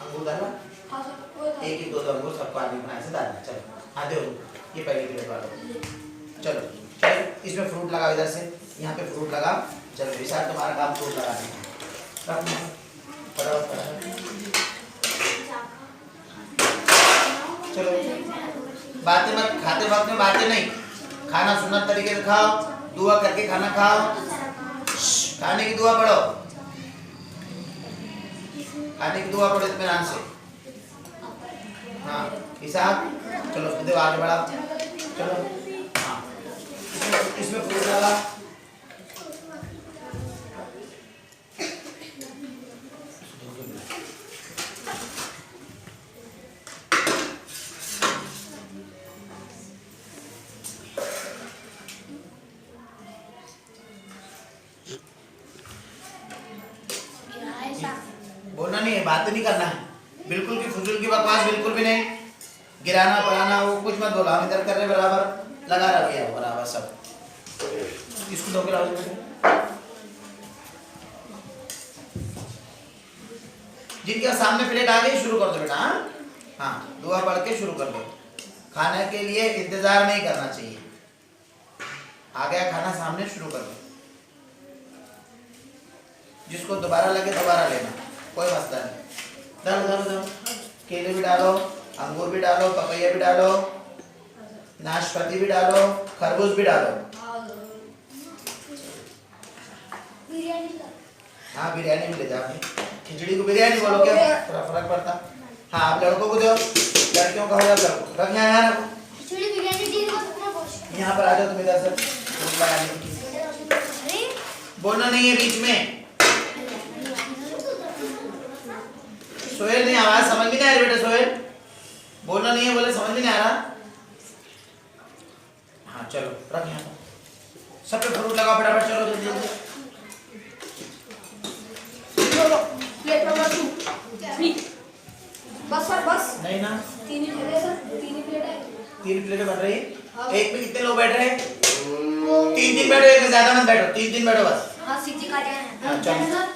अंगूर डाला, एक एक दो दो अंगूर सबको आदमी बनाए से डालना। चलो आधे हो, ये पहली प्लेट वाला। चलो चलो इसमें फ्रूट लगाओ, इधर से यहाँ पे फ्रूट लगाओ। चलो विशाल तुम्हारा काम फ्रूट लगाने का। चलो बातें मत, खाते वक्त में बातें नहीं, खाना सुन्नत तरीके से खाओ, दुआ करके खाना खाओ, खाने की दुआ पढ़ो, खाने की दुआ पढ़ो इत्मीनान से। हाँ हिसाब, चलो दे आगे बढ़ाओ। चलो हाँ इसमें फ्रूट लगा। बोलना नहीं है, बात नहीं करना है, बिल्कुल भी फुजूल की बकवास बिल्कुल भी नहीं, गिराना पढ़ाना वो कुछ मत बोला। हम इधर कर रहे बराबर, लगा रहा भैया बराबर सब। इसको धो के लाओ। जिनके सामने प्लेट आ गई शुरू कर दो बेटा। हाँ दुआ पढ़ के शुरू कर दो। खाने के लिए इंतजार नहीं करना चाहिए, आ गया खाना सामने शुरू कर दो। जिसको दोबारा लगे दोबारा लेना, कोई मसला नहीं। डालो डालो डालो, केले भी डालो, अंगूर भी डालो, पपैया भी डालो, नाशपाती भी डालो, खरबूज भी डालो। हाँ बिरयानी भी ले जाओ, खिचड़ी को बिरयानी बोलो क्या फर्क पड़ता। हाँ आप लड़कों को दो, लड़कियों का हो जाता है। रख यहाँ यहाँ पर आ जाओ तुम इधर से। बोलना नहीं है बीच में। सोहेल नहीं, आवाज समझ में नहीं आ रही बेटा। सोहेल बोलना नहीं है, बोले समझ में नहीं आ रहा। हाँ चलो रख यहाँ पर, सब पे फ्रूट लगाओ फटाफट। चलो जल्दी जल्दी। बस सर बस नहीं ना, तीन ही प्लेट है सर, तीन प्लेटें बन रही। एक में कितने लोग बैठ रहे हैं? तीन बैठो, एक में ज्यादा मत बैठो, तीन बैठो बस। हाँ सीधी काटे हैं। हाँ, चलो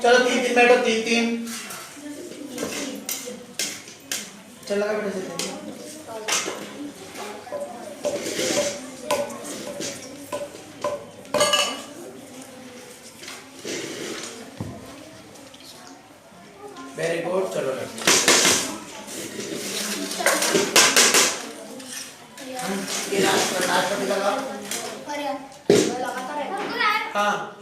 चलो तीन बैठो, तीन। चल लगा बेटा से। वेरी गुड, चलो ये नाशपाती लगाओ। लगातार है। हाँ